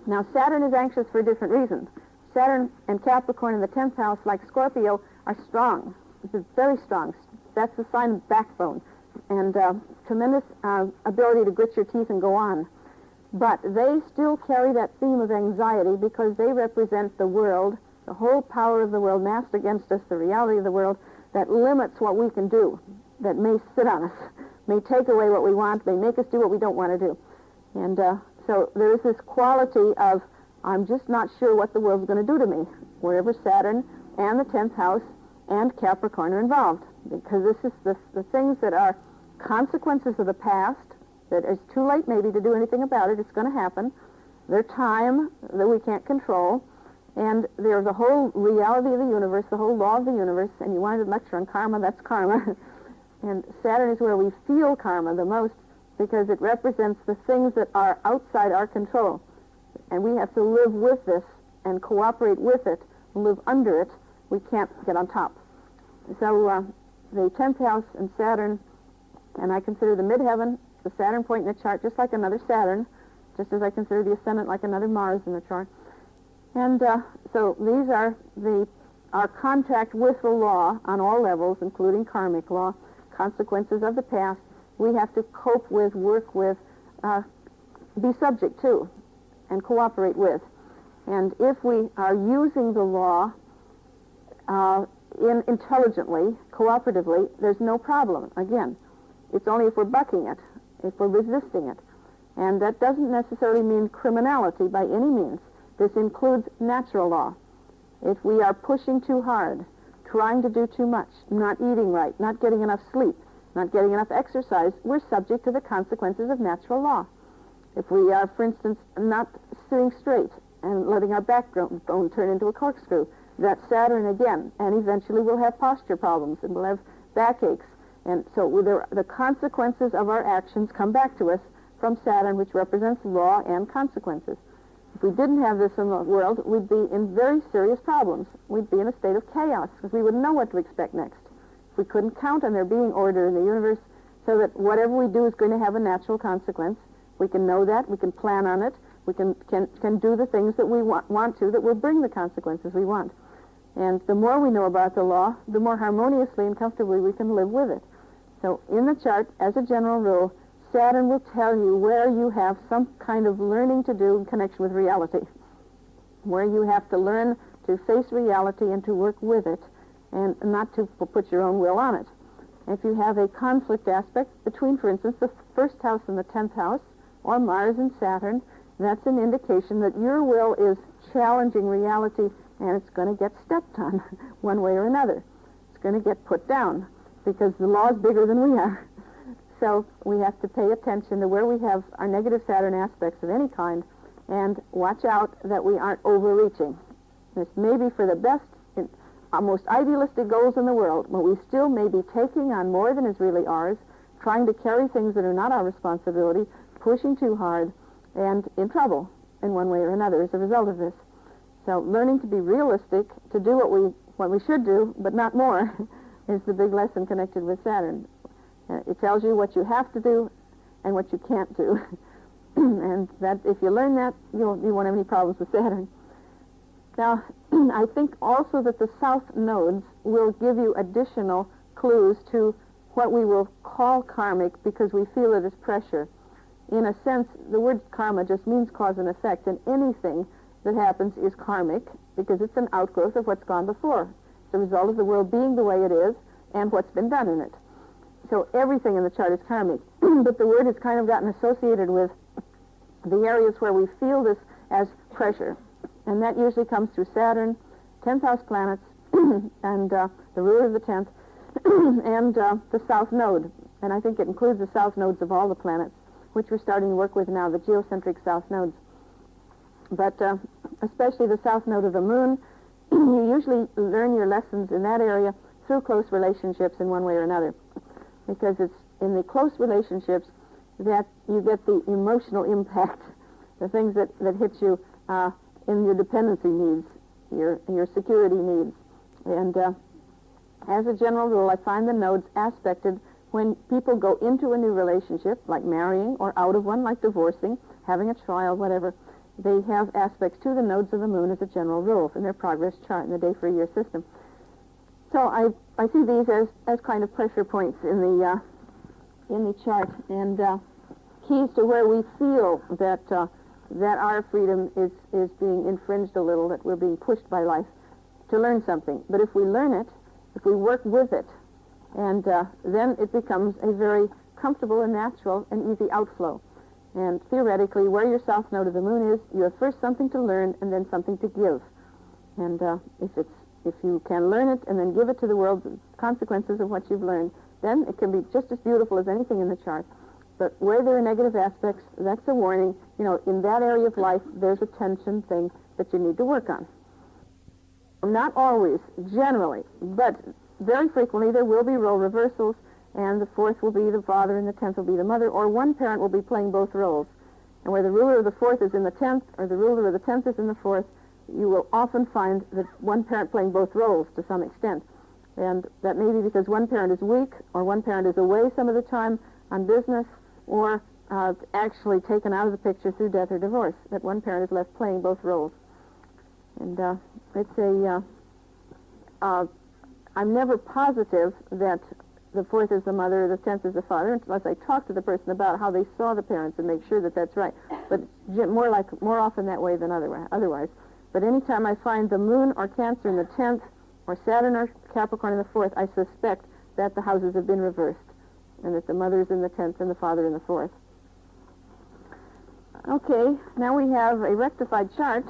Now, Saturn is anxious for different reasons. Saturn and Capricorn in the 10th house, like Scorpio, are strong. It's very strong. That's the sign of backbone and tremendous ability to grit your teeth and go on. But they still carry that theme of anxiety because they represent the world, the whole power of the world massed against us, the reality of the world that limits what we can do, that may sit on us, may take away what we want, may make us do what we don't want to do. And so there is this quality of, I'm just not sure what the world's going to do to me, wherever Saturn and the 10th house and Capricorn are involved. Because this is the things that are consequences of the past, that it's too late maybe to do anything about it. It's going to happen. They're time that we can't control. And they're the whole reality of the universe, the whole law of the universe. And you wanted to lecture on karma, that's karma. And Saturn is where we feel karma the most because it represents the things that are outside our control. And we have to live with this and cooperate with it, live under it. We can't get on top. So the 10th house and Saturn, and I consider the midheaven, the Saturn point in the chart, just like another Saturn, just as I consider the ascendant like another Mars in the chart. And so these are our contact with the law on all levels, including karmic law, consequences of the past. We have to cope with, work with, be subject to, and cooperate with. And if we are using the law intelligently, cooperatively, there's no problem. Again, it's only if we're bucking it, if we're resisting it. And that doesn't necessarily mean criminality by any means. This includes natural law. If we are pushing too hard, trying to do too much, not eating right, not getting enough sleep, not getting enough exercise, we're subject to the consequences of natural law. If we are, for instance, not sitting straight and letting our backbone turn into a corkscrew, that's Saturn again, and eventually we'll have posture problems and we'll have backaches. And so the consequences of our actions come back to us from Saturn, which represents law and consequences. If we didn't have this in the world, we'd be in very serious problems. We'd be in a state of chaos because we wouldn't know what to expect next. If we couldn't count on there being order in the universe so that whatever we do is going to have a natural consequence, we can know that, we can plan on it, we can do the things that we want to that will bring the consequences we want. And the more we know about the law, the more harmoniously and comfortably we can live with it. So in the chart, as a general rule, Saturn will tell you where you have some kind of learning to do in connection with reality, where you have to learn to face reality and to work with it and not to put your own will on it. If you have a conflict aspect between, for instance, the 1st house and the 10th house, or Mars and Saturn, that's an indication that your will is challenging reality and it's going to get stepped on one way or another. It's going to get put down because the law is bigger than we are. So we have to pay attention to where we have our negative Saturn aspects of any kind and watch out that we aren't overreaching. This may be for the best, our most idealistic goals in the world, but we still may be taking on more than is really ours, trying to carry things that are not our responsibility, pushing too hard, and in trouble in one way or another as a result of this. So learning to be realistic, to do what we should do, but not more, is the big lesson connected with Saturn. It tells you what you have to do and what you can't do. And that if you learn that, you won't have any problems with Saturn. Now, I think also that the south nodes will give you additional clues to what we will call karmic because we feel it as pressure. In a sense, the word karma just means cause and effect, and anything that happens is karmic because it's an outgrowth of what's gone before. It's a result of the world being the way it is and what's been done in it. So everything in the chart is karmic, but the word has kind of gotten associated with the areas where we feel this as pressure. And that usually comes through Saturn, 10th house planets, and the ruler of the 10th, and the south node. And I think it includes the south nodes of all the planets, which we're starting to work with now, the geocentric south nodes. But especially the south node of the moon, you usually learn your lessons in that area through close relationships in one way or another. Because it's in the close relationships that you get the emotional impact, the things that hit you in your dependency needs, your security needs. And as a general rule, I find the nodes aspected when people go into a new relationship, like marrying, or out of one, like divorcing, having a trial, whatever. they have aspects to the nodes of the moon as a general rule in their progress chart in the day for year system. So I see these as kind of pressure points in the chart, and keys to where we feel that our freedom is being infringed a little, that we're being pushed by life to learn something. But if we learn it, if we work with it, and then it becomes a very comfortable and natural and easy outflow. And theoretically, where your south node of the moon is, you have first something to learn and then something to give. And if you can learn it and then give it to the world, the consequences of what you've learned, then it can be just as beautiful as anything in the chart. But where there are negative aspects, that's a warning. You know, in that area of life, there's a tension thing that you need to work on. Not always, generally, but very frequently there will be role reversals, and the 4th will be the father and the 10th will be the mother, or one parent will be playing both roles. And where the ruler of the 4th is in the 10th, or the ruler of the 10th is in the 4th, you will often find that one parent playing both roles to some extent. And that may be because one parent is weak, or one parent is away some of the time on business, or actually taken out of the picture through death or divorce, that one parent is left playing both roles. And I'm never positive that the 4th is the mother or the 10th is the father unless I talk to the person about how they saw the parents and make sure that that's right. But more often that way than otherwise. But anytime I find the moon or Cancer in the 10th, or Saturn or Capricorn in the 4th, I suspect that the houses have been reversed, and that the mother is in the 10th and the father in the 4th. Okay, now we have a rectified chart.